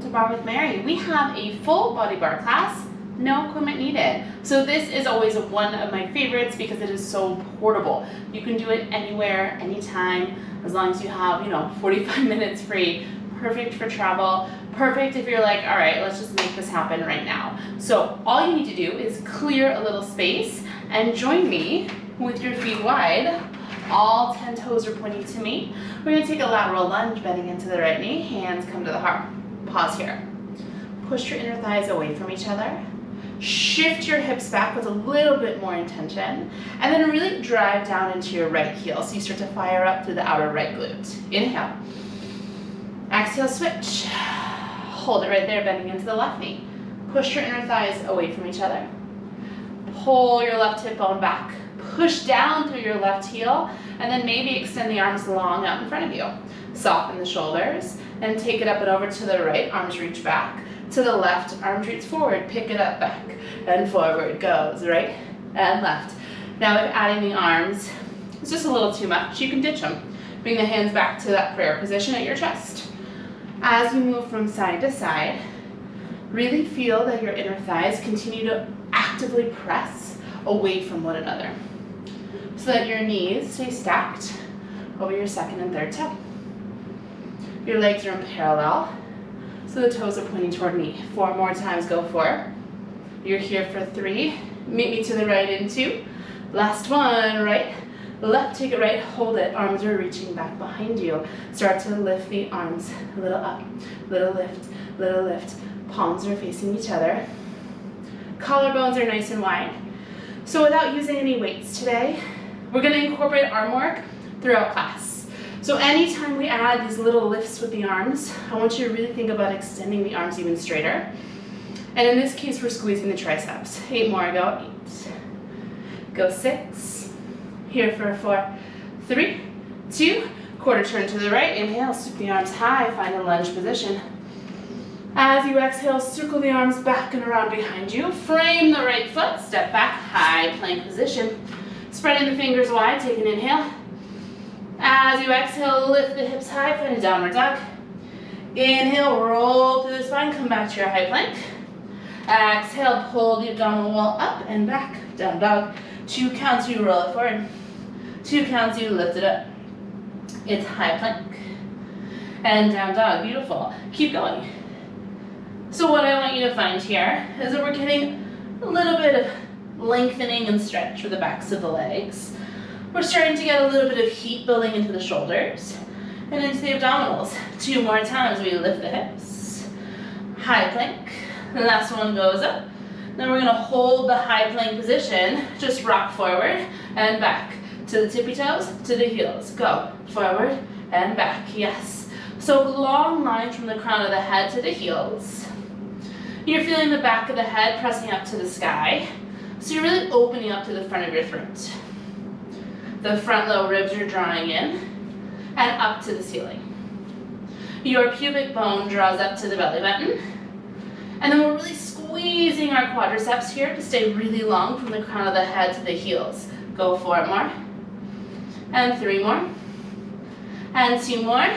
to Barre with Mary. We have a full body bar class, no equipment needed. So this is always one of my favorites because it is so portable. You can do it anywhere, anytime, as long as you have, 45 minutes free. Perfect for travel, perfect if you're like, all right, let's just make this happen right now. So all you need to do is clear a little space and join me with your feet wide. All 10 toes are pointing to me. We're gonna take a lateral lunge, bending into the right knee, hands come to the heart. Pause here. Push your inner thighs away from each other. Shift your hips back with a little bit more intention, and then really drive down into your right heel. So you start to fire up through the outer right glute. Inhale. Exhale, switch. Hold it right there, bending into the left knee. Push your inner thighs away from each other. Pull your left hip bone back. Push down through your left heel, and then maybe extend the arms long out in front of you. Soften the shoulders, and take it up and over to the right. Arms reach back. To the left, arms reach forward. Pick it up, back, and forward goes, right and left. Now if adding the arms is just a little too much, you can ditch them. Bring the hands back to that prayer position at your chest. As you move from side to side, really feel that your inner thighs continue to actively press away from one another so that your knees stay stacked over your second and third toe. Your legs are in parallel, so the toes are pointing toward me. 4 more times, go 4. You're here for 3. Meet me to the right in 2. Last one, right. Left, take it right, hold it. Arms are reaching back behind you. Start to lift the arms, a little up, little lift, little lift. Palms are facing each other. Collarbones are nice and wide. So without using any weights today, we're gonna incorporate arm work throughout class. So anytime we add these little lifts with the arms, I want you to really think about extending the arms even straighter. And in this case, we're squeezing the triceps. 8 more, go 8. Go 6. Here for 4, 3, 2, quarter turn to the right. Inhale, sweep the arms high, find a lunge position. As you exhale, circle the arms back and around behind you. Frame the right foot, step back, high plank position. Spreading the fingers wide, take an inhale. As you exhale, lift the hips high, find a downward dog. Inhale, roll through the spine, come back to your high plank. Exhale, pull the abdominal wall up and back, down dog. 2 counts, you roll it forward. 2 counts, you lift it up. It's high plank. And down dog, beautiful. Keep going. So what I want you to find here is that we're getting a little bit of lengthening and stretch for the backs of the legs. We're starting to get a little bit of heat building into the shoulders and into the abdominals. 2 more times, we lift the hips. High plank. The last one goes up. Then we're gonna hold the high plank position, just rock forward and back. To the tippy toes, to the heels. Go, forward and back, yes. So long line from the crown of the head to the heels. You're feeling the back of the head pressing up to the sky. So you're really opening up to the front of your throat. The front low ribs are drawing in and up to the ceiling. Your pubic bone draws up to the belly button. And then we're really squeezing our quadriceps here to stay really long from the crown of the head to the heels. Go 4 more. And 3 more. And 2 more.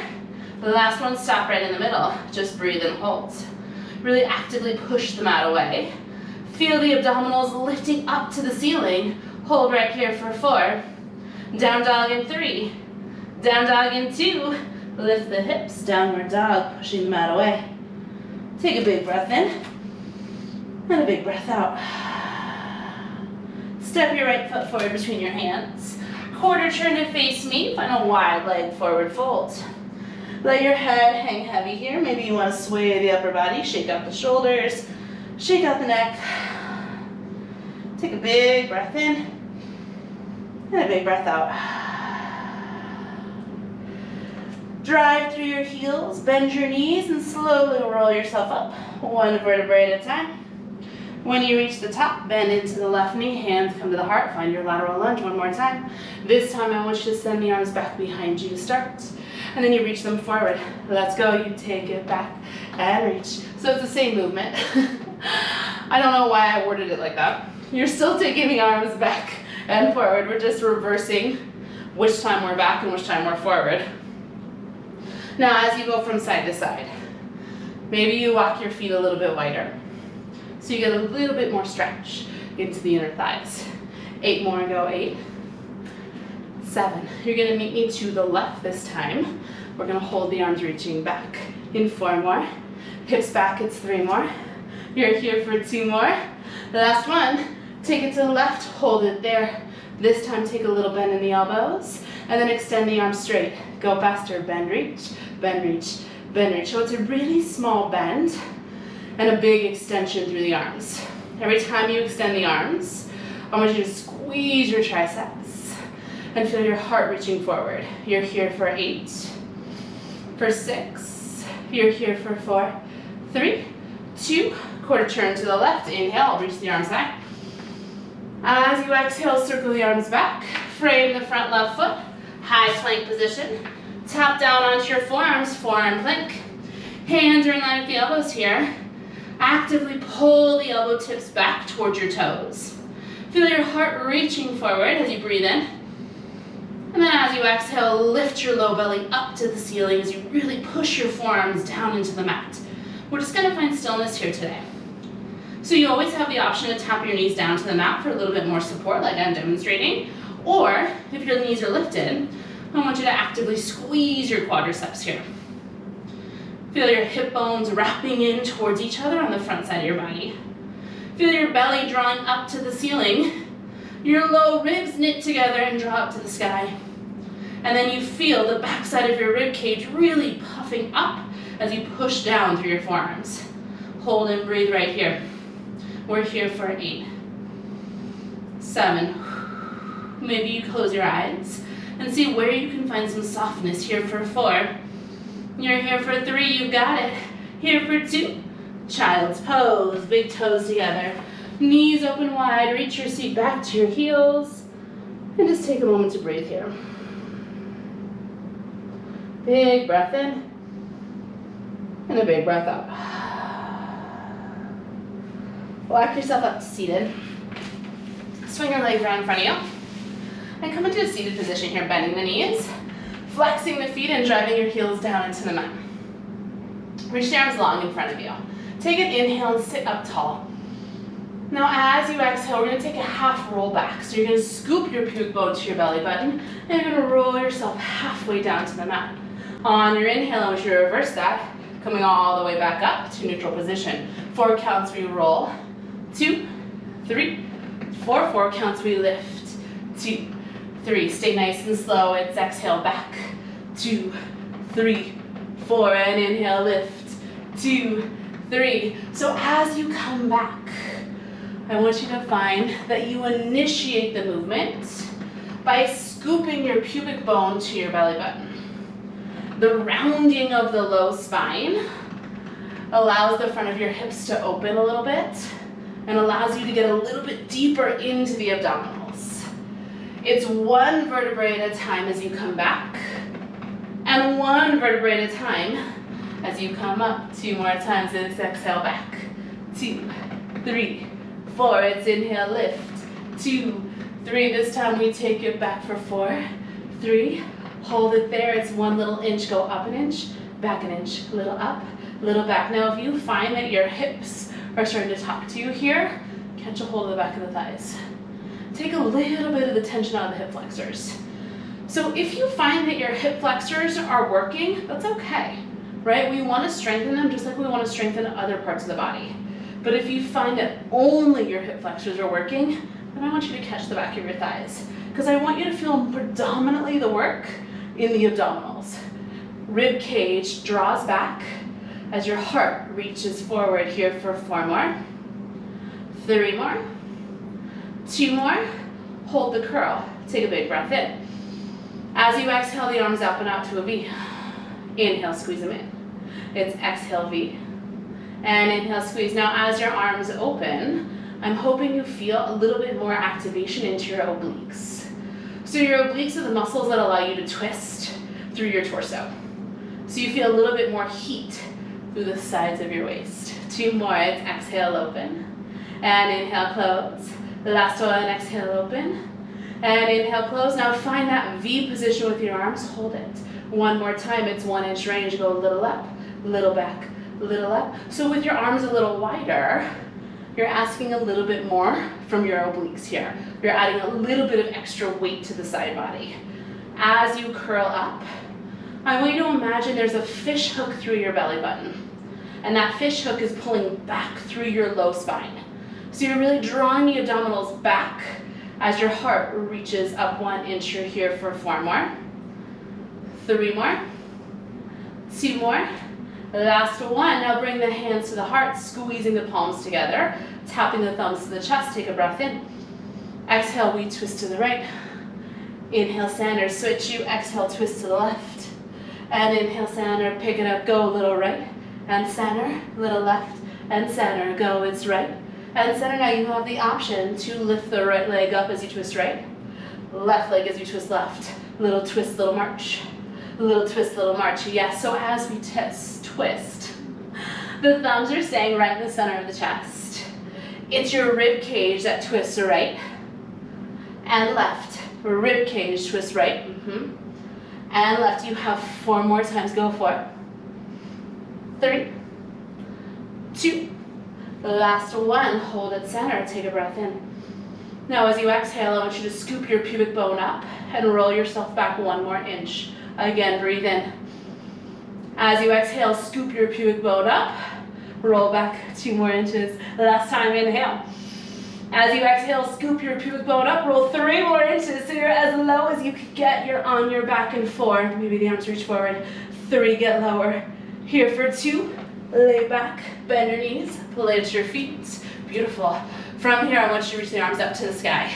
The last one, stop right in the middle. Just breathe and hold. Really actively push the mat away. Feel the abdominals lifting up to the ceiling. Hold right here for 4. Down dog in 3. Down dog in 2. Lift the hips, downward dog, pushing the mat away. Take a big breath in, and a big breath out. Step your right foot forward between your hands. Quarter turn to face me, find a wide leg forward fold. Let your head hang heavy here. Maybe you want to sway the upper body, shake out the shoulders, shake out the neck. Take a big breath in, and a big breath out. Drive through your heels, bend your knees, and slowly roll yourself up, 1 vertebrae at a time. When you reach the top, bend into the left knee, hands come to the heart, find your lateral lunge 1 more time. This time I want you to send the arms back behind you to start. And then you reach them forward. Let's go, you take it back and reach. So it's the same movement. I don't know why I worded it like that. You're still taking the arms back and forward. We're just reversing which time we're back and which time we're forward. Now as you go from side to side, Maybe you walk your feet a little bit wider, so you get a little bit more stretch into the inner thighs. 8 more, go 8, 7. You're gonna meet me to the left this time. We're gonna hold the arms reaching back. In 4 more, hips back, it's 3 more. You're here for 2 more. The last one, take it to the left, hold it there. This time take a little bend in the elbows, and then extend the arms straight. Go faster, bend, reach, bend, reach, bend, reach. So it's a really small bend and a big extension through the arms. Every time you extend the arms, I want you to squeeze your triceps and feel your heart reaching forward. You're here for 8, for 6, you're here for 4, 3, 2, quarter turn to the left, inhale, reach the arms high. As you exhale, circle the arms back, frame the front left foot, high plank position, tap down onto your forearms, forearm plank. Hands are in line with the elbows here. Actively pull the elbow tips back towards your toes. Feel your heart reaching forward as you breathe in. And then as you exhale, lift your low belly up to the ceiling as you really push your forearms down into the mat. We're just gonna find stillness here today. So you always have the option to tap your knees down to the mat for a little bit more support, like I'm demonstrating. Or if your knees are lifted, I want you to actively squeeze your quadriceps here. Feel your hip bones wrapping in towards each other on the front side of your body. Feel your belly drawing up to the ceiling. Your low ribs knit together and draw up to the sky. And then you feel the backside of your rib cage really puffing up as you push down through your forearms. Hold and breathe right here. We're here for 8, 7. Maybe you close your eyes and see where you can find some softness. Here for 4. You're here for 3, you've got it. Here for 2, child's pose, big toes together. Knees open wide, reach your seat back to your heels. And just take a moment to breathe here. Big breath in, and a big breath out. Walk yourself up to seated. Swing your legs around in front of you. And come into a seated position here, bending the knees, flexing the feet and driving your heels down into the mat. Reach the arms long in front of you. Take an inhale and sit up tall. Now as you exhale, we're gonna take a half roll back. So you're gonna scoop your pubic bone to your belly button, and you're gonna roll yourself halfway down to the mat. On your inhale, I want you to reverse that, coming all the way back up to neutral position. 4 counts we roll. 2, 3, 4. 4 counts we lift. 2, 3. Stay nice and slow. It's exhale back. 2, 3, 4. And inhale, lift. 2, 3. So as you come back, I want you to find that you initiate the movement by scooping your pubic bone to your belly button. The rounding of the low spine allows the front of your hips to open a little bit and allows you to get a little bit deeper into the abdominals. It's 1 vertebrae at a time as you come back, and 1 vertebrae at a time as you come up. 2 more times, and it's exhale back. 2, 3, 4, it's inhale, lift. 2, 3, this time we take it back for 4, 3, hold it there, it's 1 little inch, go up an inch, back an inch, little up, little back. Now if you find that your hips are starting to talk to you here, catch a hold of the back of the thighs. Take a little bit of the tension out of the hip flexors. So if you find that your hip flexors are working, that's okay, right? We want to strengthen them just like we want to strengthen other parts of the body. But if you find that only your hip flexors are working, then I want you to catch the back of your thighs, because I want you to feel predominantly the work in the abdominals. Rib cage draws back as your heart reaches forward. Here for 4 more, 3 more, 2 more. Hold the curl. Take a big breath in. As you exhale, the arms up and out to a V. Inhale, squeeze them in. It's exhale, V. And inhale, squeeze. Now as your arms open, I'm hoping you feel a little bit more activation into your obliques. So your obliques are the muscles that allow you to twist through your torso. So you feel a little bit more heat through the sides of your waist. 2 more, it's exhale, open. And inhale, close. The last one, exhale, open. And inhale, close. Now find that V position with your arms, hold it. 1 more time, it's 1 inch range, go a little up, little back, little up. So with your arms a little wider, you're asking a little bit more from your obliques here. You're adding a little bit of extra weight to the side body. As you curl up, I want you to imagine there's a fish hook through your belly button. And that fish hook is pulling back through your low spine. So you're really drawing the abdominals back as your heart reaches up 1 inch. You're here for 4 more. 3 more. 2 more. Last one. Now bring the hands to the heart, squeezing the palms together, tapping the thumbs to the chest. Take a breath in. Exhale, we twist to the right. Inhale, center, switch you. Exhale, twist to the left. And inhale, center, pick it up, go a little right. And center, little left. And center, go, it's right. And center, now you have the option to lift the right leg up as you twist right. Left leg as you twist left. Little twist, little march. Little twist, little march. Yes, so as we twist, the thumbs are staying right in the center of the chest. It's your rib cage that twists right and left. Rib cage, twist right. And left. You have 4 more times. Go for it. 3, 2, last one. Hold at center. Take a breath in. Now as you exhale, I want you to scoop your pubic bone up and roll yourself back 1 more inch. Again, breathe in. As you exhale, scoop your pubic bone up, roll back 2 more inches. Last time, inhale. As you exhale, scoop your pubic bone up, roll 3 more inches, so you're as low as you can get. You're on your back in 4. Maybe the arms reach forward. 3, get lower. Here for 2, lay back, bend your knees, place your feet. Beautiful. From here, I want you to reach the arms up to the sky.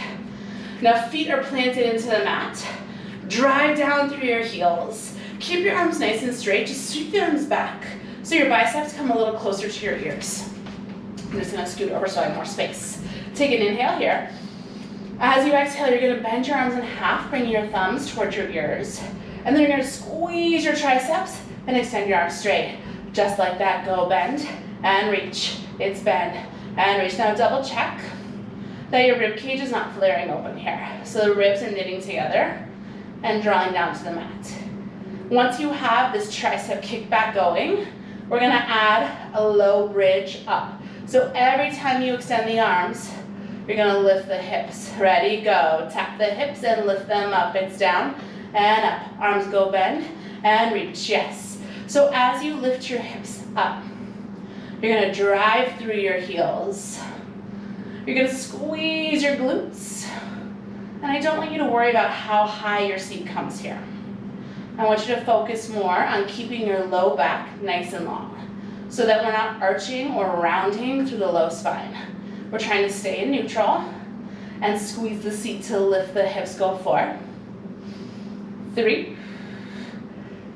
Now feet are planted into the mat. Drive down through your heels. Keep your arms nice and straight. Just sweep the arms back so your biceps come a little closer to your ears. I'm just gonna scoot over so I have more space. Take an inhale here. As you exhale, you're gonna bend your arms in half, bringing your thumbs towards your ears. And then you're gonna squeeze your triceps and extend your arms straight. Just like that, go bend and reach. It's bend and reach. Now double check that your rib cage is not flaring open here. So the ribs are knitting together and drawing down to the mat. Once you have this tricep kickback going, we're gonna add a low bridge up. So every time you extend the arms, you're gonna lift the hips. Ready, go. Tap the hips and lift them up. It's down and up. Arms go bend and reach, yes. So as you lift your hips up, you're gonna drive through your heels. You're gonna squeeze your glutes. And I don't want you to worry about how high your seat comes here. I want you to focus more on keeping your low back nice and long so that we're not arching or rounding through the low spine. We're trying to stay in neutral and squeeze the seat to lift the hips. Go 4, 3,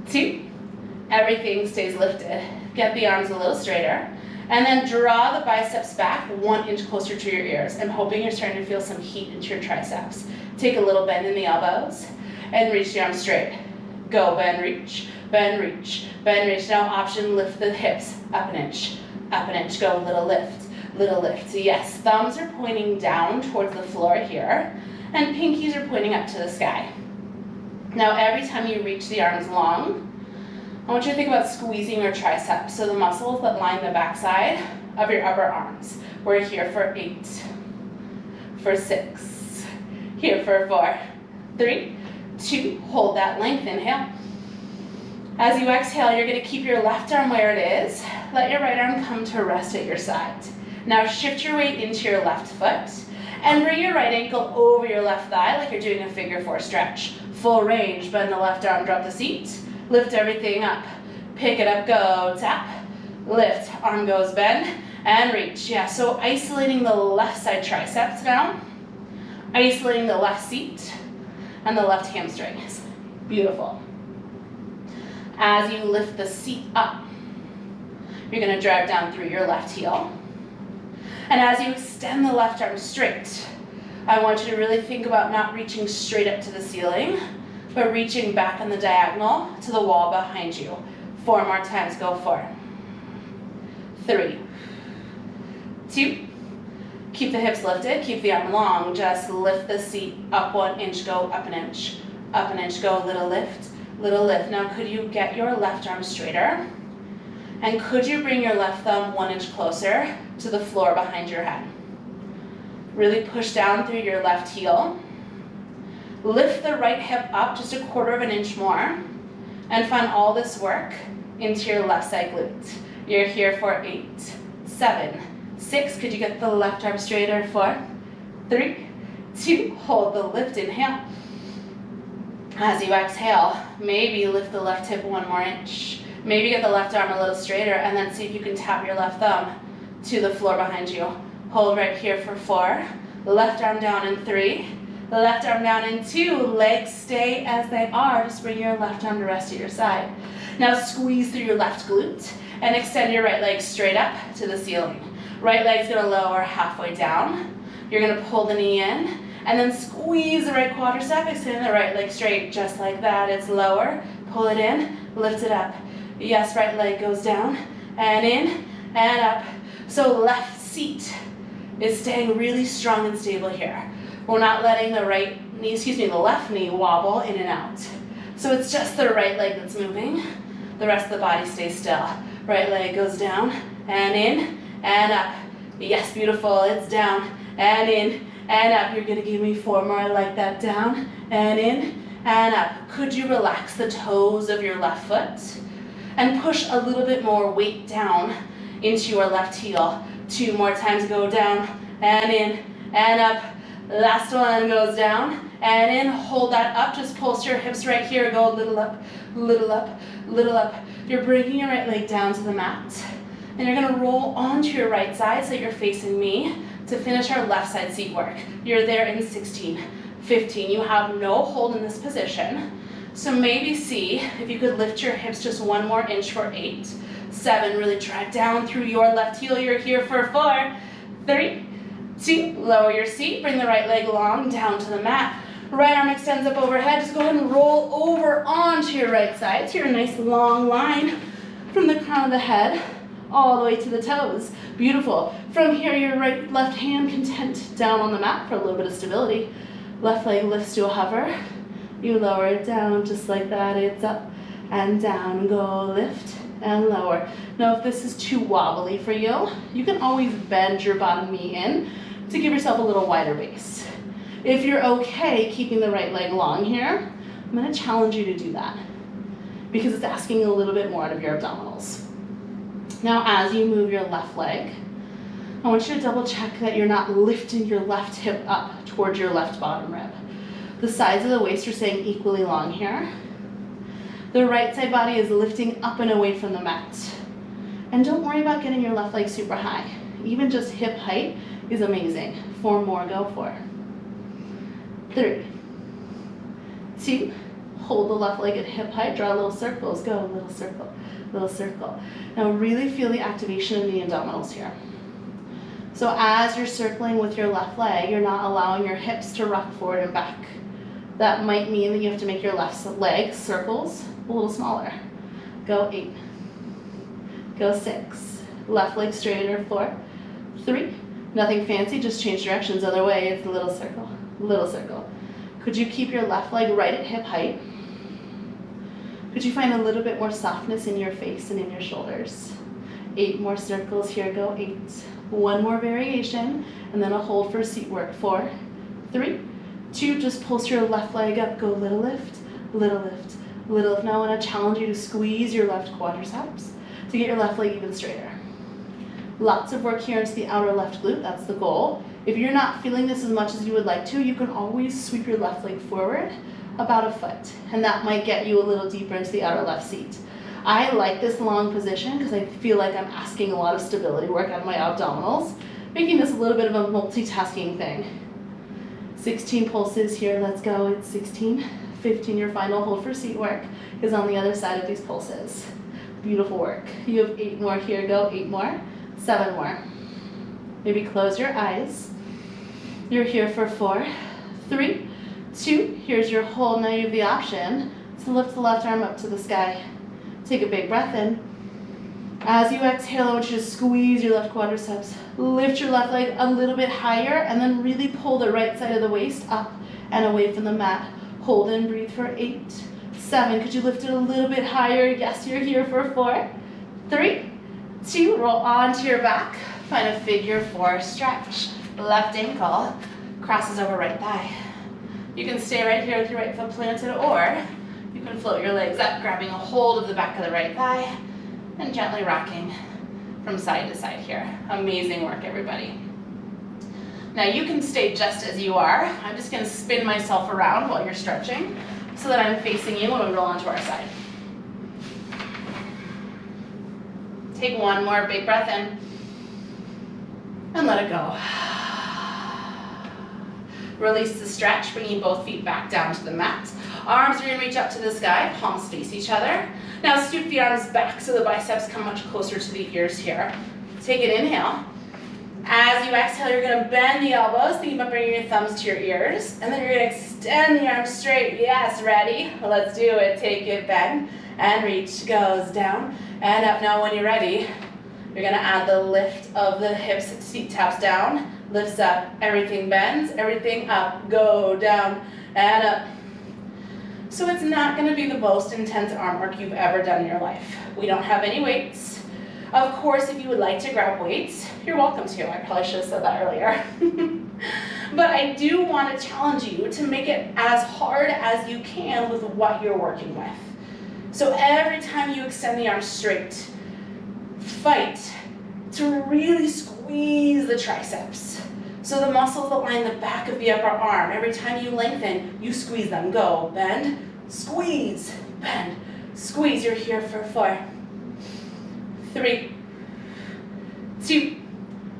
2, everything stays lifted. Get the arms a little straighter. And then draw the biceps back 1 inch closer to your ears. I'm hoping you're starting to feel some heat into your triceps. Take a little bend in the elbows and reach the arms straight. Go, bend, reach, bend, reach, bend, reach. Now option, lift the hips up an inch, go, little lift, little lift. Yes, thumbs are pointing down towards the floor here, and pinkies are pointing up to the sky. Now every time you reach the arms long, I want you to think about squeezing your triceps, so the muscles that line the backside of your upper arms. We're here for 8, for 6, here for 4, 3, 2, hold that length, inhale. As you exhale, you're gonna keep your left arm where it is. Let your right arm come to rest at your side. Now shift your weight into your left foot and bring your right ankle over your left thigh like you're doing a figure 4 stretch. Full range, bend the left arm, drop the seat. Lift everything up, pick it up, go, tap, lift, arm goes bend, and reach. Yeah, so isolating the left side triceps now, isolating the left seat, and the left hamstrings. Beautiful. As you lift the seat up, you're gonna drive down through your left heel. And as you extend the left arm straight, I want you to really think about not reaching straight up to the ceiling, but reaching back on the diagonal to the wall behind you. 4 more times, go 4, 3, 2, keep the hips lifted, keep the arm long, just lift the seat up 1 inch, go up an inch, go, little lift, little lift. Now could you get your left arm straighter And could you bring your left thumb 1 inch closer to the floor behind your head? Really push down through your left heel. Lift the right hip up just 1/4 inch more, and find all this work into your left side glute. You're here for 8, 7, 6. Could you get the left arm straighter? 4, 3, 2. Hold the lift, inhale. As you exhale, maybe lift the left hip 1 more inch. Maybe get the left arm a little straighter, and then see if you can tap your left thumb to the floor behind you. Hold right here for 4. Left arm down in 3. Left arm down in 2. Legs stay as they are. Just bring your left arm to rest at your side. Now squeeze through your left glute and extend your right leg straight up to the ceiling. Right leg's gonna lower halfway down. You're gonna pull the knee in and then squeeze the right quadricep, extend the right leg straight just like that. It's lower. Pull it in, lift it up. Yes, right leg goes down and in and up. So left seat is staying really strong and stable here. We're not letting the the left knee wobble in and out. So it's just the right leg that's moving. The rest of the body stays still. Right leg goes down and in and up. Yes, beautiful. It's down and in and up. You're gonna give me 4 more like that. Down and in and up. Could you relax the toes of your left foot and push a little bit more weight down into your left heel? 2 more times. Go down and in and up. Last one goes down and in. Hold that up. Just pulse your hips right here. Go a little up, little up, little up. You're bringing your right leg down to the mat. And you're gonna roll onto your right side so that you're facing me to finish our left side seat work. You're there in 16, 15. You have no hold in this position. So maybe see if you could lift your hips just 1 more inch for 8, 7. Really drive down through your left heel. You're here for 4, 3, 2. Lower your seat. Bring the right leg long down to the mat. Right arm extends up overhead. Just go ahead and roll over onto your right side. So you're a nice long line from the crown of the head all the way to the toes. Beautiful. From here, your left hand can tent down on the mat for a little bit of stability. Left leg lifts to a hover. You lower it down just like that. It's up and down. Go lift and lower. Now, if this is too wobbly for you, you can always bend your bottom knee in to give yourself a little wider base. If you're okay keeping the right leg long here, I'm going to challenge you to do that because it's asking a little bit more out of your abdominals. Now, as you move your left leg, I want you to double check that you're not lifting your left hip up towards your left bottom rib. The sides of the waist are staying equally long here. The right side body is lifting up and away from the mat. And don't worry about getting your left leg super high. Even just hip height is amazing. 4 more, go 4, 3, 2, hold the left leg at hip height, draw little circles, go, little circle, little circle. Now really feel the activation in the abdominals here. So as you're circling with your left leg, you're not allowing your hips to rock forward and back. That might mean that you have to make your left leg circles a little smaller. Go 8, go 6, left leg straighter, 4, 3, nothing fancy, just change directions. Other way, it's a little circle, little circle. Could you keep your left leg right at hip height? Could you find a little bit more softness in your face and in your shoulders? 8 more circles here, go 8. 1 more variation, and then a hold for seat work. 4, 3, 2, just pulse your left leg up, go little lift, little lift, little lift. Now I want to challenge you to squeeze your left quadriceps to get your left leg even straighter. Lots of work here into the outer left glute, that's the goal. If you're not feeling this as much as you would like to, you can always sweep your left leg forward about a foot, and that might get you a little deeper into the outer left seat. I like this long position because I feel like I'm asking a lot of stability work out of my abdominals, making this a little bit of a multitasking thing. 16 pulses here, let's go. It's 16, 15, your final hold for seat work is on the other side of these pulses. Beautiful work. You have 8 more here, go 8 more, 7 more. Maybe close your eyes. You're here for 4, 3, 2, here's your hold. Now you have the option to lift the left arm up to the sky. Take a big breath in. As you exhale, I want you to squeeze your left quadriceps. Lift your left leg a little bit higher and then really pull the right side of the waist up and away from the mat. Hold and breathe for 8, 7. Could you lift it a little bit higher? Yes, you're here for 4, 3, 2, roll onto your back. Find a figure 4 stretch. Left ankle crosses over right thigh. You can stay right here with your right foot planted, or you can float your legs up, grabbing a hold of the back of the right thigh and gently rocking from side to side here. Amazing work, everybody. Now you can stay just as you are. I'm just going to spin myself around while you're stretching so that I'm facing you when we roll onto our side. Take one more big breath in and let it go. Release the stretch, bringing both feet back down to the mat. Arms are going to reach up to the sky, palms face each other. Now scoop the arms back so the biceps come much closer to the ears here. Take an inhale. As you exhale, you're going to bend the elbows, thinking about bringing your thumbs to your ears. And then you're going to extend the arms straight. Yes, ready? Let's do it. Take it, bend, and reach. Goes down and up. Now when you're ready, you're going to add the lift of the hips, seat taps down, lifts up, everything bends, everything up, go down and up. So it's not going to be the most intense arm work you've ever done in your life. We don't have any weights. Of course, if you would like to grab weights, you're welcome to. I probably should have said that earlier. But I do want to challenge you to make it as hard as you can with what you're working with. So every time you extend the arms straight, fight to really squeeze the triceps. So the muscles that line the back of the upper arm, every time you lengthen, you squeeze them. Go, bend, squeeze, bend, squeeze. You're here for 4, 3, 2.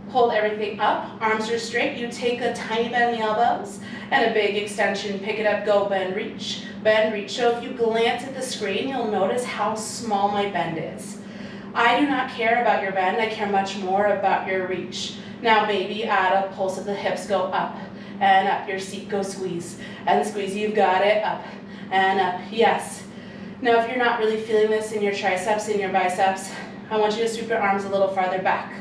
Hold everything up, arms are straight. You take a tiny bend in the elbows and a big extension. Pick it up, go, bend, reach, bend, reach. So if you glance at the screen, you'll notice how small my bend is. I do not care about your bend, I care much more about your reach. Now maybe add a pulse of the hips, go up and up. Your seat, go squeeze and squeeze. You've got it, up and up, yes. Now if you're not really feeling this in your triceps, in your biceps, I want you to sweep your arms a little farther back.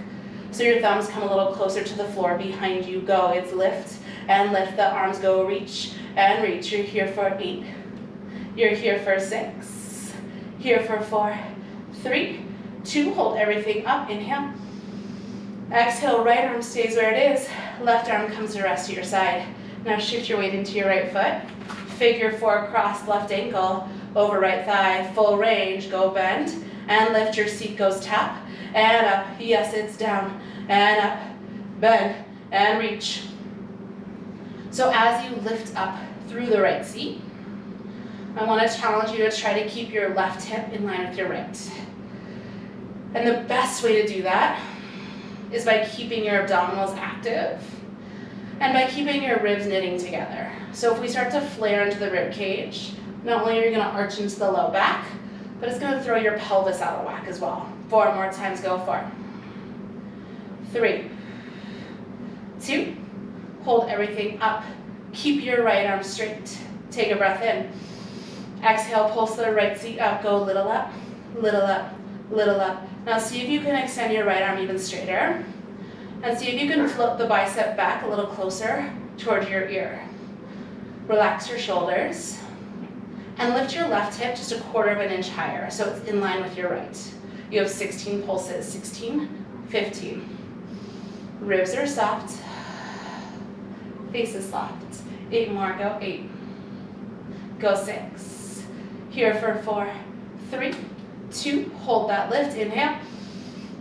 So your thumbs come a little closer to the floor behind you. Go, it's lift and lift. The arms go, reach and reach. You're here for 8. You're here for 6. Here for 4, 3, 2. Hold everything up. Inhale. Exhale, right arm stays where it is. Left arm comes to rest to your side. Now shift your weight into your right foot. Figure 4, cross left ankle over right thigh. Full range. Go bend and lift. Your seat goes tap and up. Yes, it's down and up. Bend and reach. So as you lift up through the right seat, I want to challenge you to try to keep your left hip in line with your right. And the best way to do that is by keeping your abdominals active and by keeping your ribs knitting together. So if we start to flare into the rib cage, not only are you going to arch into the low back, but it's going to throw your pelvis out of whack as well. 4 more times, go 4, 3, 2, hold everything up. Keep your right arm straight. Take a breath in. Exhale, pulse the right seat up, go little up, little up, little up. Now see if you can extend your right arm even straighter, and see if you can float the bicep back a little closer toward your ear. Relax your shoulders, and lift your left hip just 1/4 inch higher, so it's in line with your right. You have 16 pulses, 16, 15. Ribs are soft, face is soft. 8 more, go 8, go 6. Here for 4, 3, 2, hold that lift, inhale.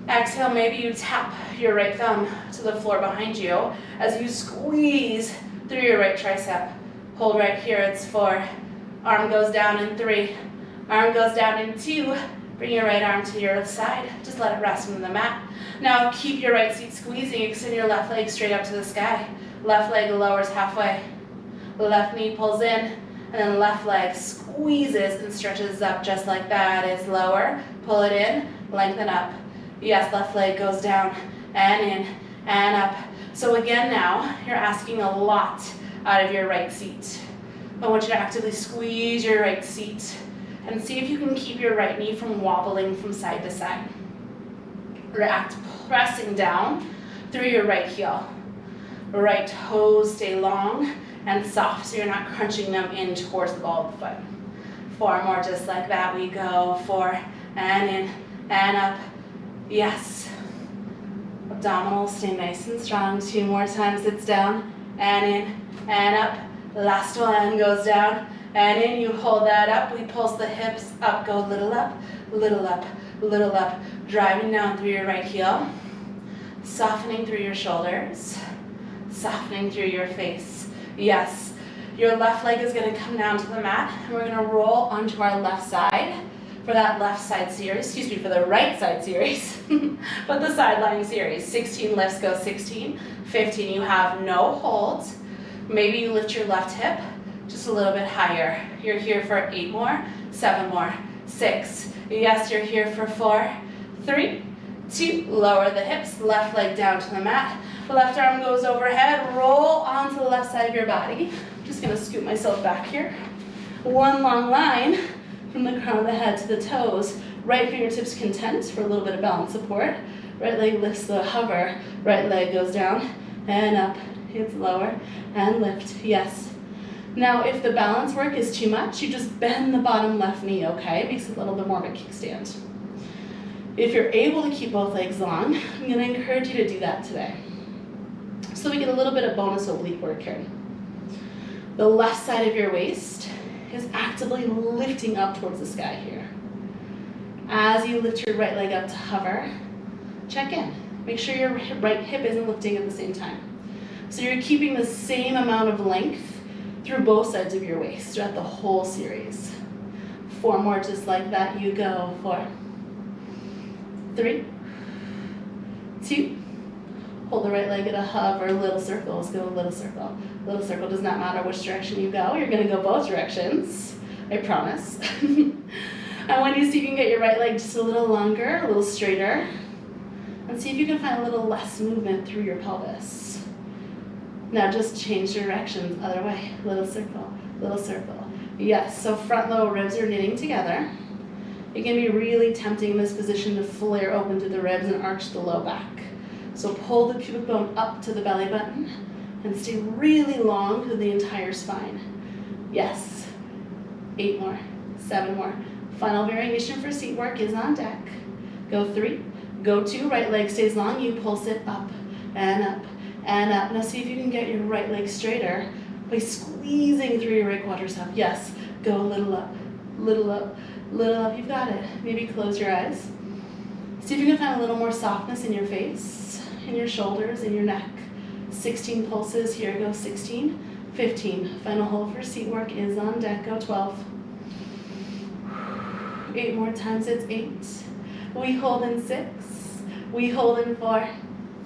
Exhale, maybe you tap your right thumb to the floor behind you as you squeeze through your right tricep. Hold right here, it's 4. Arm goes down in 3, arm goes down in 2. Bring your right arm to your side, just let it rest on the mat. Now keep your right seat squeezing, extend your left leg straight up to the sky. Left leg lowers halfway. Left knee pulls in, and then left leg squeezes and stretches up just like that. It's lower, pull it in, lengthen up. Yes, left leg goes down and in and up. So again now, you're asking a lot out of your right seat. I want you to actively squeeze your right seat and see if you can keep your right knee from wobbling from side to side. React pressing down through your right heel. Right toes stay long and soft so you're not crunching them in towards the ball of the foot. 4 more just like that. We go 4 and in and up. Yes. Abdominals stay nice and strong. 2 more times, it's down and in and up. Last one goes down and in. You hold that up. We pulse the hips up, go little up, little up, little up. Driving down through your right heel. Softening through your shoulders. Softening through your face. Yes. Your left leg is going to come down to the mat, and we're going to roll onto our left side for that left side series, for the right side series, but the side lying series. 16 lifts, go 16, 15, you have no holds. Maybe you lift your left hip just a little bit higher. You're here for 8 more, 7 more, 6. Yes, you're here for 4, 3, 2, lower the hips, left leg down to the mat. Left arm goes overhead, roll onto the left side of your body. I'm just gonna scoot myself back here. One long line from the crown of the head to the toes. Right fingertips content for a little bit of balance support. Right leg lifts the hover, right leg goes down and up, hips lower and lift, yes. Now if the balance work is too much, you just bend the bottom left knee, okay? Makes it a little bit more of a kickstand. If you're able to keep both legs long, I'm gonna encourage you to do that today. So we get a little bit of bonus oblique work here. The left side of your waist is actively lifting up towards the sky here. As you lift your right leg up to hover, check in. Make sure your right hip isn't lifting at the same time. So you're keeping the same amount of length through both sides of your waist throughout the whole series. 4 more just like that, you go. 4, 3, 2, hold the right leg at a hover, little circle. Let's go little circle. Little circle, does not matter which direction you go. You're gonna go both directions, I promise. I want you to see if you can get your right leg just a little longer, a little straighter, and see if you can find a little less movement through your pelvis. Now just change directions, other way. Little circle, little circle. Yes, so front lower ribs are knitting together. It can be really tempting in this position to flare open to the ribs and arch the low back. So pull the pubic bone up to the belly button and stay really long through the entire spine. Yes. 8 more, 7 more. Final variation for seat work is on deck. Go 3, go 2, right leg stays long, you pulse it up and up and up. Now see if you can get your right leg straighter by squeezing through your right quadricep. Yes, go a little up, little up, little up, you've got it. Maybe close your eyes. See if you can find a little more softness in your face, in your shoulders, in your neck. 16 pulses, here go 16, 15. Final hold for seat work is on deck, go 12. 8 more times, it's 8. We hold in 6, we hold in 4,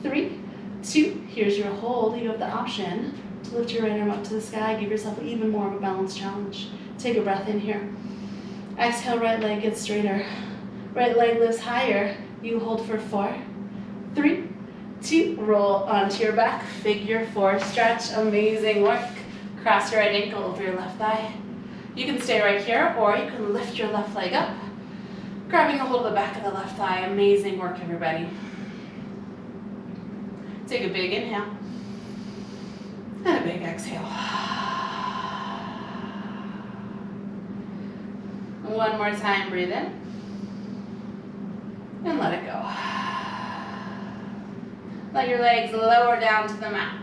3, 2. Here's your hold. You have the option to lift your right arm up to the sky, give yourself even more of a balance challenge. Take a breath in here. Exhale, right leg gets straighter. Right leg lifts higher. You hold for 4, 3, 2, roll onto your back, figure 4 stretch, amazing work. Cross your right ankle over your left thigh. You can stay right here, or you can lift your left leg up, grabbing a hold of the back of the left thigh. Amazing work, everybody. Take a big inhale, and a big exhale. One more time, breathe in, and let it go. Let your legs lower down to the mat.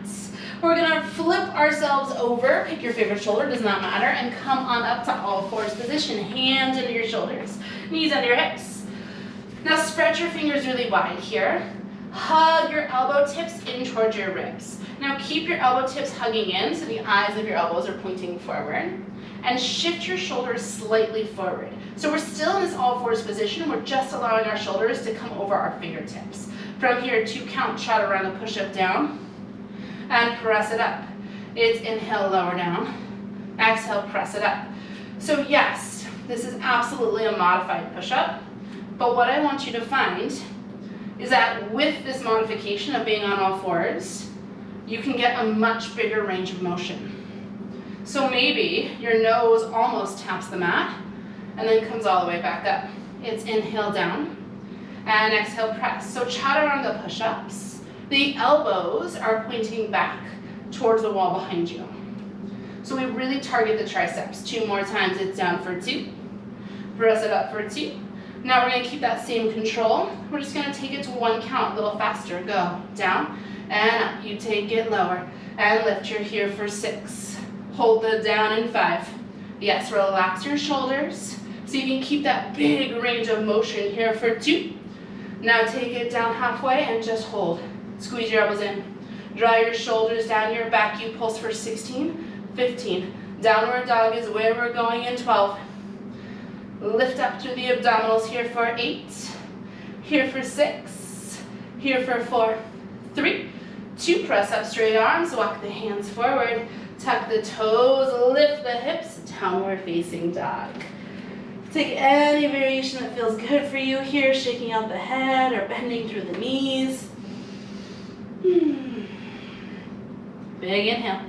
We're gonna flip ourselves over, pick your favorite shoulder, does not matter, and come on up to all fours position. Hands into your shoulders, knees under your hips. Now spread your fingers really wide here. Hug your elbow tips in towards your ribs. Now keep your elbow tips hugging in so the eyes of your elbows are pointing forward. And shift your shoulders slightly forward. So we're still in this all fours position, we're just allowing our shoulders to come over our fingertips. From here, 2 count, trot around the push-up down. And press it up. It's inhale, lower down. Exhale, press it up. So yes, this is absolutely a modified push-up, but what I want you to find is that with this modification of being on all fours, you can get a much bigger range of motion. So maybe your nose almost taps the mat and then comes all the way back up. It's inhale down and exhale, press. So chaturanga push-ups. The elbows are pointing back towards the wall behind you. So we really target the triceps. 2 more times, it's down for 2. Press it up for 2. Now we're gonna keep that same control. We're just gonna take it to 1 count, a little faster. Go, down, and up. You take it lower, and lift. You're here for 6. Hold the down in 5. Yes, relax your shoulders. So you can keep that big range of motion here for 2. Now take it down halfway and just hold. Squeeze your elbows in. Draw your shoulders down your back. You pulse for 16, 15. Downward dog is where we're going in 12. Lift up through the abdominals here for 8. Here for 6. Here for 4, 3, 2. Press up straight arms. Walk the hands forward. Tuck the toes. Lift the hips. Downward facing dog. Take any variation that feels good for you here, shaking out the head or bending through the knees. Big inhale.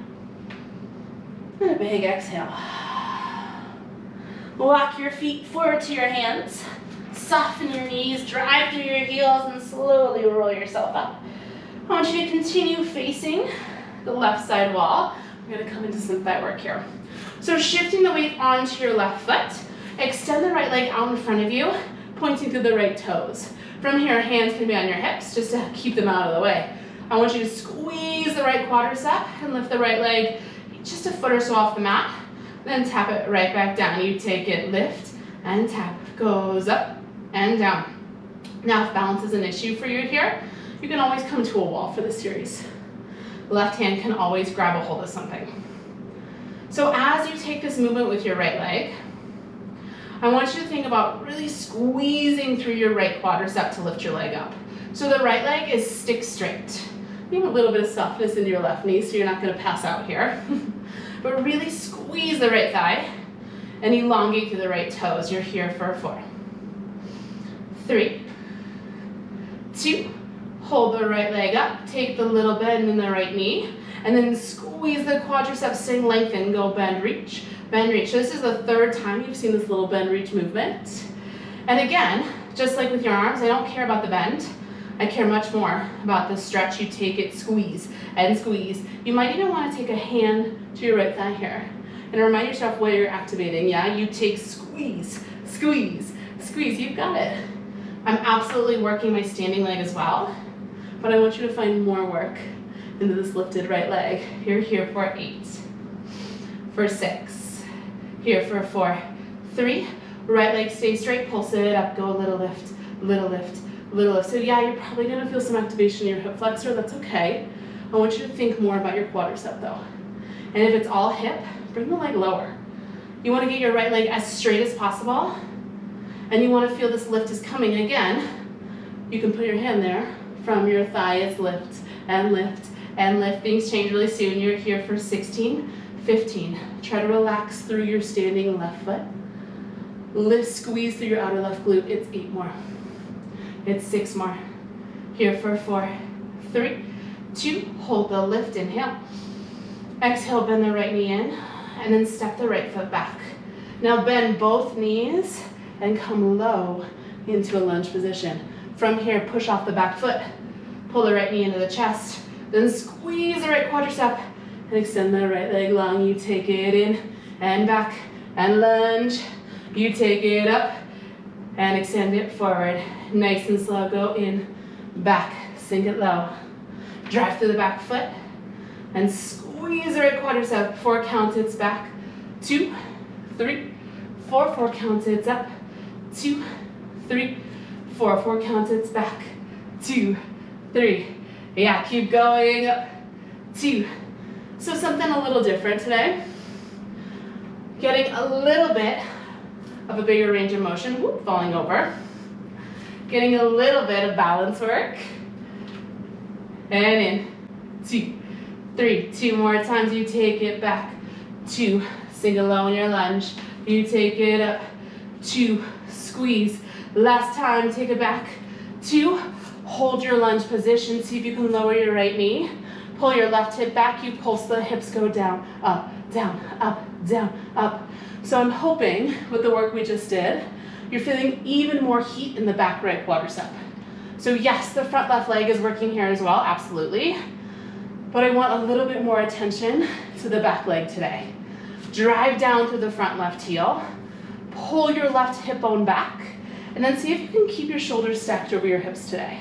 And a big exhale. Walk your feet forward to your hands. Soften your knees, drive through your heels, and slowly roll yourself up. I want you to continue facing the left side wall. We're going to come into some thigh work here. So shifting the weight onto your left foot. Extend the right leg out in front of you, pointing to the right toes. From here, hands can be on your hips, just to keep them out of the way. I want you to squeeze the right quadricep and lift the right leg just a foot or so off the mat. Then tap it right back down. You take it, lift, and tap. Goes up and down. Now, if balance is an issue for you here, you can always come to a wall for this series. Left hand can always grab a hold of something. So as you take this movement with your right leg, I want you to think about really squeezing through your right quadricep to lift your leg up. So the right leg is stick straight. You have a little bit of softness in your left knee, so you're not going to pass out here. But really squeeze the right thigh and elongate through the right toes. You're here for 4, 3, 2. Hold the right leg up. Take the little bend in the right knee. And then squeeze the quadriceps, staying lengthened. Go bend, reach. Bend, reach. So this is the 3rd time you've seen this little bend, reach movement. And again, just like with your arms, I don't care about the bend. I care much more about the stretch. You take it, squeeze and squeeze. You might even want to take a hand to your right thigh here and remind yourself what you're activating. Yeah, you take squeeze, squeeze, squeeze. You've got it. I'm absolutely working my standing leg as well, but I want you to find more work into this lifted right leg. You're here for 8, for 6, here for 4, 3. Right leg stays straight, pulse it up, go a little lift, little lift, little lift. So yeah, you're probably gonna feel some activation in your hip flexor, that's okay. I want you to think more about your quadricep though. And if it's all hip, bring the leg lower. You wanna get your right leg as straight as possible, and you wanna feel this lift is coming. Again, you can put your hand there from your thigh, it's lift and lift and lift. Things change really soon. You're here for 16, 15. Try to relax through your standing left foot. Lift, squeeze through your outer left glute. It's 8 more. It's 6 more. Here for 4, 3, 2. Hold the lift, inhale. Exhale, bend the right knee in, and then step the right foot back. Now bend both knees and come low into a lunge position. From here, push off the back foot. Pull the right knee into the chest. Then squeeze the right quadricep and extend the right leg long. You take it in and back and lunge. You take it up and extend it forward. Nice and slow, go in, back, sink it low. Drive through the back foot and squeeze the right quadricep. 4 counts, it's back. 2, 3, 4, 4 counts, it's up. 2, 3, 4, 4 counts, it's back. 2, 3, yeah, keep going, up. 2. So something a little different today. Getting a little bit of a bigger range of motion, whoop, falling over. Getting a little bit of balance work. And in, 2, 3, 2 more times, you take it back. 2, single low in your lunge. You take it up. 2, squeeze. Last time, take it back. 2, hold your lunge position. See if you can lower your right knee. Pull your left hip back. You pulse the hips, go down, up, down, up, down, up. So I'm hoping with the work we just did, you're feeling even more heat in the back right quadricep. So yes, the front left leg is working here as well, absolutely. But I want a little bit more attention to the back leg today. Drive down through the front left heel. Pull your left hip bone back And then see if you can keep your shoulders stacked over your hips today,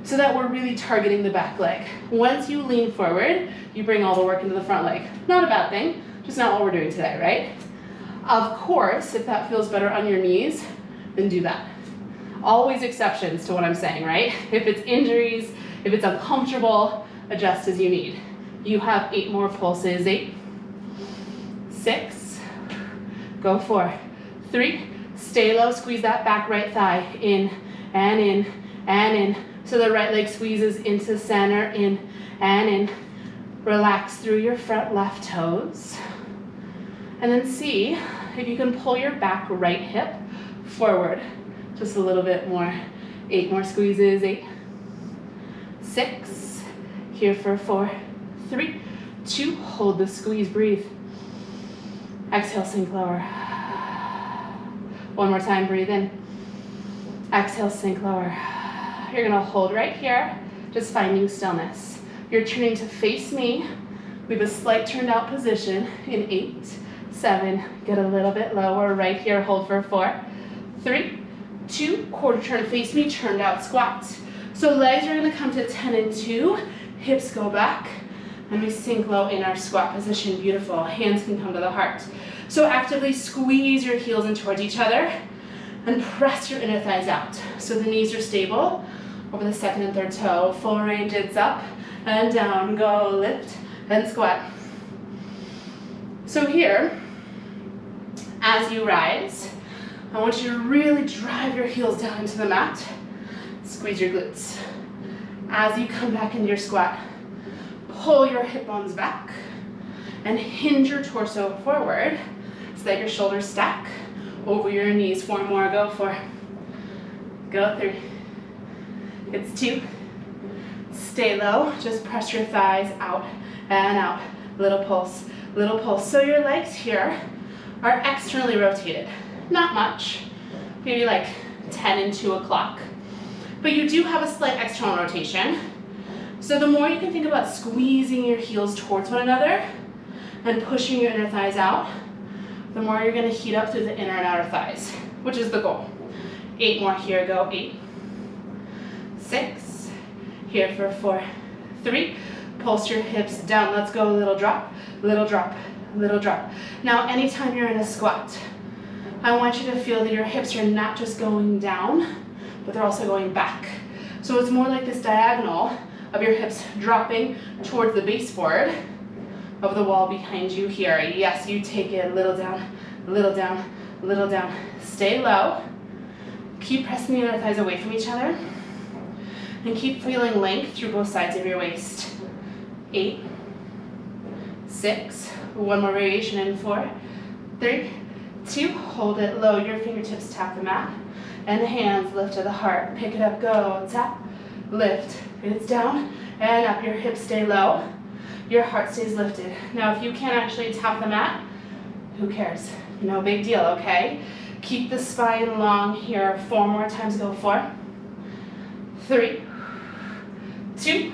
so that we're really targeting the back leg. Once you lean forward, you bring all the work into the front leg. Not a bad thing, just not what we're doing today, right? Of course, if that feels better on your knees, then do that. Always exceptions to what I'm saying, right? If it's injuries, if it's uncomfortable, adjust as you need. You have 8 more pulses. 8, 6, go 4, 3, stay low, squeeze that back right thigh, in, and in, and in. So the right leg squeezes into center, in, and in. Relax through your front left toes. And then see if you can pull your back right hip forward. Just a little bit more. 8 more squeezes. 8, 6, here for 4, 3, 2, hold the squeeze, breathe. Exhale, sink lower. One more time, breathe in. Exhale, sink lower. You're gonna hold right here, just finding stillness. You're turning to face me. We have a slight turned out position in 8, 7, get a little bit lower right here, hold for 4, 3, 2, quarter turn, face me, turned out squat. So legs are gonna come to 10 and 2, hips go back, and we sink low in our squat position, beautiful. Hands can come to the heart. So actively squeeze your heels in towards each other and press your inner thighs out. So the knees are stable over the second and third toe. Full range, it's up and down, go, lift and squat. So here, as you rise, I want you to really drive your heels down into the mat. Squeeze your glutes. As you come back into your squat, pull your hip bones back and hinge your torso forward so that your shoulders stack over your knees. 4 more, go 4, go 3, it's 2, stay low, just press your thighs out and out, little pulse, little pulse. So your legs here are externally rotated, not much, maybe like 10 and 2 o'clock, but you do have a slight external rotation. So the more you can think about squeezing your heels towards one another and pushing your inner thighs out, the more you're gonna heat up through the inner and outer thighs, which is the goal. 8 more here, go 8, 6, here for 4, 3, pulse your hips down, let's go, little drop, little drop, little drop. Now anytime you're in a squat, I want you to feel that your hips are not just going down, but they're also going back. So it's more like this diagonal of your hips dropping towards the baseboard of the wall behind you here. Yes, you take it a little down, little down, little down. Stay low. Keep pressing the inner thighs away from each other. And keep feeling length through both sides of your waist. 8, 6, one more variation in 4, 3, 2, hold it low. Your fingertips tap the mat. And the hands lift to the heart. Pick it up, go, tap, lift. It's down and up. Your hips stay low. Your heart stays lifted. Now if you can't actually tap the mat, who cares? No big deal, okay? Keep the spine long here. 4 more times, go 4, 3, 2,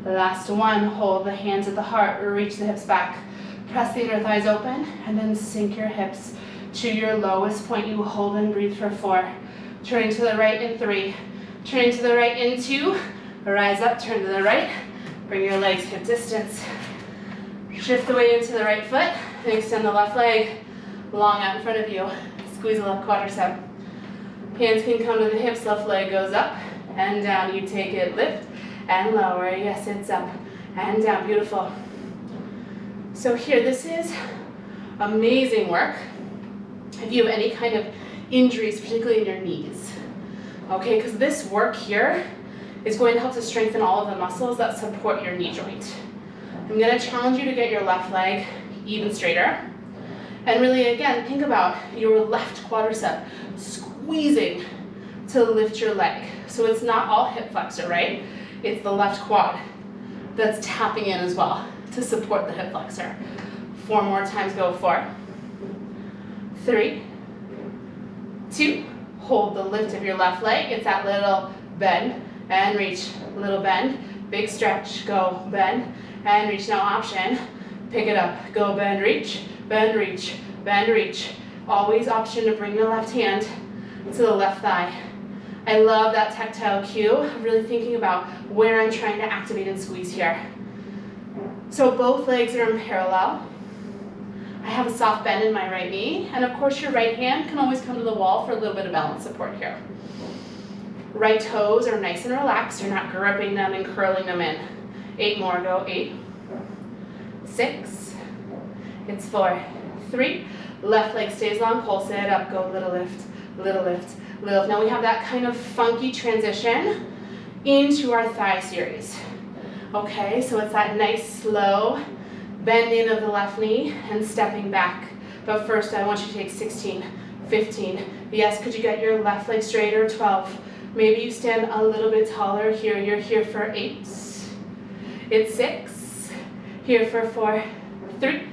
last 1. Hold the hands at the heart, reach the hips back. Press the inner thighs open and then sink your hips to your lowest point. You hold and breathe for 4. Turning to the right in 3, turning to the right in 2, rise up, turn to the right, bring your legs hip distance. Shift the weight into the right foot and extend the left leg long out in front of you. Squeeze the left quadricep. Hands can come to the hips, left leg goes up and down. You take it, lift and lower. Yes, it's up and down, beautiful. So here, this is amazing work if you have any kind of injuries, particularly in your knees. Okay, because this work here is going to help to strengthen all of the muscles that support your knee joint. I'm going to challenge you to get your left leg even straighter. And really, again, think about your left quadricep squeezing to lift your leg. So it's not all hip flexor, right? It's the left quad that's tapping in as well to support the hip flexor. 4 more times, go 4, 3, 2, hold the lift of your left leg. It's that little bend and reach, little bend, big stretch, go bend and reach. Now option, pick it up, go bend, reach, bend, reach, bend, reach. Always option to bring the left hand to the left thigh. I love that tactile cue of really thinking about where I'm trying to activate and squeeze here. So both legs are in parallel. I have a soft bend in my right knee, and of course your right hand can always come to the wall for a little bit of balance support here. Right toes are nice and relaxed. You're not gripping them and curling them in. 8 more, go 8, 6, it's 4, 3, left leg stays long, pulse it up, go little lift, little lift, little lift. Now we have that kind of funky transition into our thigh series. Okay, so it's that nice slow bending of the left knee and stepping back. But first I want you to take 16, 15. Yes, could you get your left leg straighter? 12. Maybe you stand a little bit taller here. You're here for 8. It's 6. Here for 4, 3,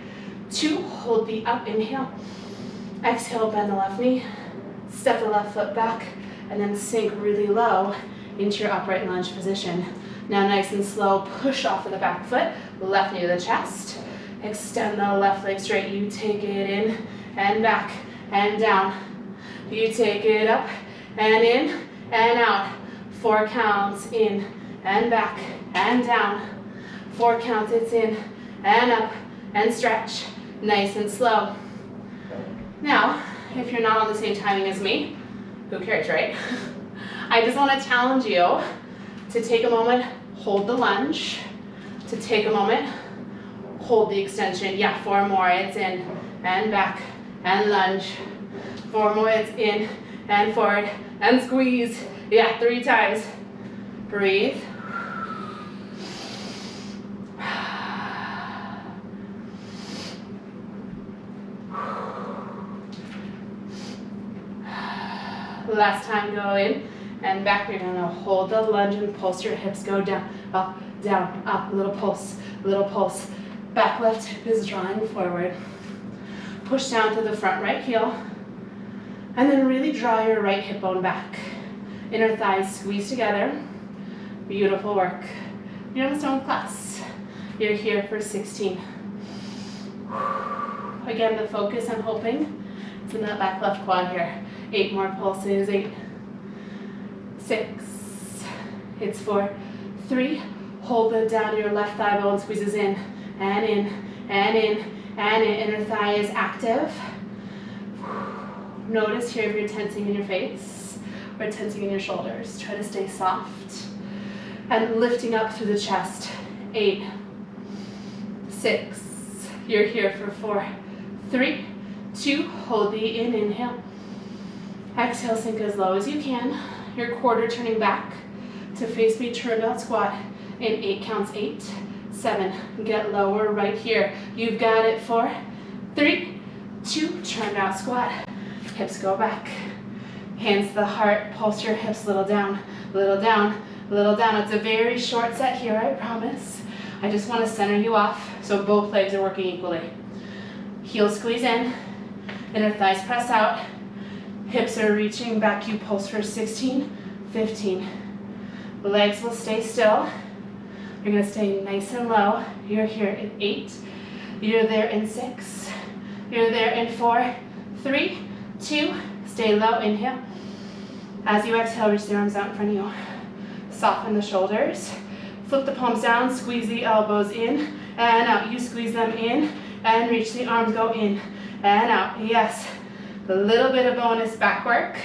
2. Hold the up, inhale. Exhale, bend the left knee. Step the left foot back and then sink really low into your upright lunge position. Now nice and slow, push off of the back foot, left knee to the chest. Extend the left leg straight. You take it in and back and down. You take it up and in and out. 4 counts, in and back and down. 4 counts, it's in and up and stretch. Nice and slow. Now, if you're not on the same timing as me, who cares, right? I just want to challenge you to take a moment, hold the lunge, to take a moment, hold the extension. Yeah, 4 more, it's in and back and lunge. 4 more, it's in and forward and squeeze. Yeah, 3 times. Breathe. Last time, go in and back. You're gonna hold the lunge and pulse your hips, go down, up, little pulse, little pulse. Back left hip is drawing forward. Push down to the front right heel, and then really draw your right hip bone back. Inner thighs squeeze together. Beautiful work. You're almost done with class. You're here for 16. Again, the focus, I'm hoping, is in that back left quad here. 8 more pulses, 8, 6, it's 4, 3, hold it down, your left thigh bone squeezes in, and in, and in, and in. Inner thigh is active. Notice here if you're tensing in your face or tensing in your shoulders. Try to stay soft and lifting up through the chest. 8, 6, you're here for 4, 3, 2, hold the in, inhale. Exhale, sink as low as you can. Your quarter turning back to face me, turned out squat. In 8 counts, 8, 7, get lower right here. You've got it. 4, 3, 2, turned out squat. Hips go back. Hands to the heart, pulse your hips, little down, little down, little down. It's a very short set here, I promise. I just want to center you off so both legs are working equally. Heels squeeze in, inner thighs press out. Hips are reaching back, you pulse for 16, 15. Legs will stay still. You're gonna stay nice and low. You're here in 8. You're there in 6. You're there in 4, 3, 2. Stay low, inhale. As you exhale, reach the arms out in front of you. Soften the shoulders. Flip the palms down, squeeze the elbows in and out. You squeeze them in and reach the arms, go in and out. Yes. A little bit of bonus back work.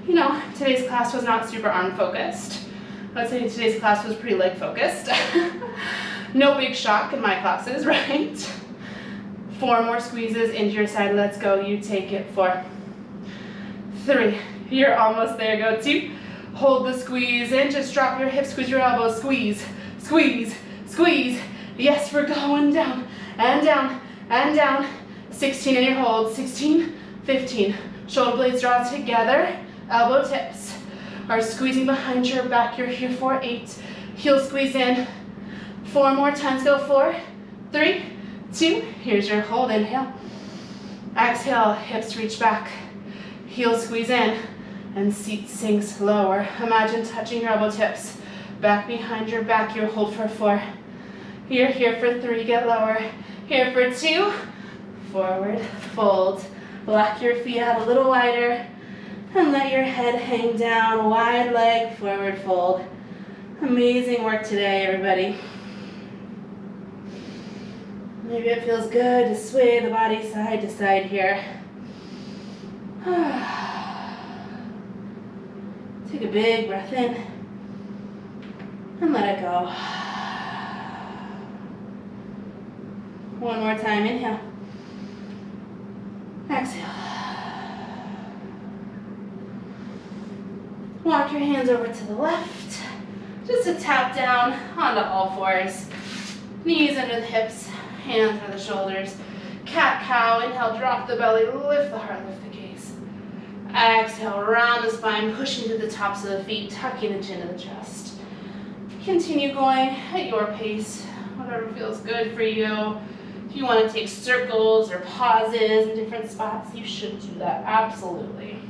You know, today's class was not super arm focused. I'd say today's class was pretty leg focused. No big shock in my classes, right? 4 more squeezes into your side. Let's go. You take it. 4, 3. You're almost there. Go 2. Hold the squeeze in. Just drop your hips, squeeze your elbows. Squeeze, squeeze, squeeze. Yes, we're going down and down and down. 16 in your hold. 16. 15. Shoulder blades draw together. Elbow tips are squeezing behind your back. You're here for 8. Heel squeeze in. 4 more times. Go 4, 3, 2. Here's your hold. Inhale. Exhale. Hips reach back. Heel squeeze in. And seat sinks lower. Imagine touching your elbow tips. Back behind your back. Your hold for 4. You're here for 3. Get lower. Here for 2. Forward. Fold. Block your feet out a little wider. And let your head hang down, wide leg forward fold. Amazing work today, everybody. Maybe it feels good to sway the body side to side here. Take a big breath in and let it go. One more time, inhale. Exhale. Walk your hands over to the left, just to tap down onto all fours. Knees under the hips, hands under the shoulders. Cat-cow, inhale, drop the belly, lift the heart, lift the gaze. Exhale, round the spine, pushing to the tops of the feet, tucking the chin to the chest. Continue going at your pace, whatever feels good for you. If you want to take circles or pauses in different spots, you should do that, absolutely.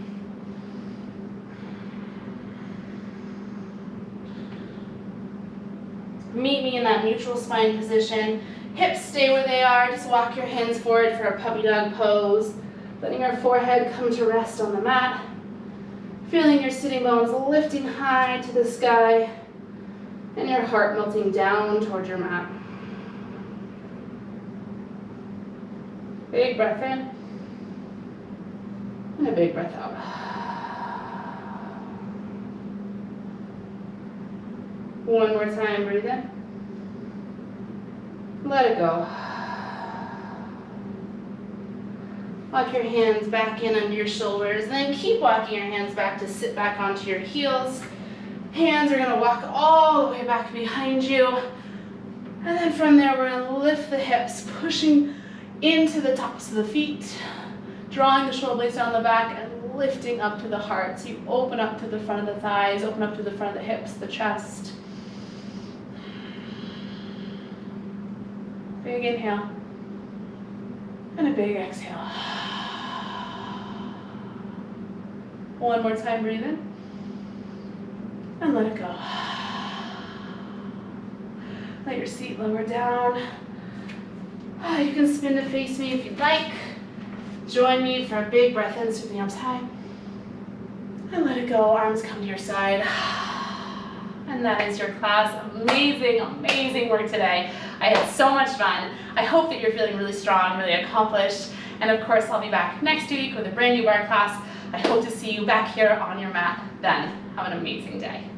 Meet me in that neutral spine position. Hips stay where they are. Just walk your hands forward for a puppy dog pose. Letting your forehead come to rest on the mat. Feeling your sitting bones lifting high to the sky. And your heart melting down toward your mat. Big breath in. And a big breath out. One more time, breathe in. Let it go. Walk your hands back in under your shoulders, and then keep walking your hands back to sit back onto your heels. Hands are gonna walk all the way back behind you. And then from there, we're gonna lift the hips, pushing into the tops of the feet, drawing the shoulder blades down the back and lifting up to the heart. So you open up to the front of the thighs, open up to the front of the hips, the chest. Big inhale, and a big exhale. One more time, breathe in, and let it go. Let your seat lower down. You can spin to face me if you'd like. Join me for a big breath in, sweep the arms high. And let it go, arms come to your side. And that is your class. Amazing, amazing work today. I had so much fun. I hope that you're feeling really strong, really accomplished. And of course, I'll be back next week with a brand new barre class. I hope to see you back here on your mat then. Have an amazing day.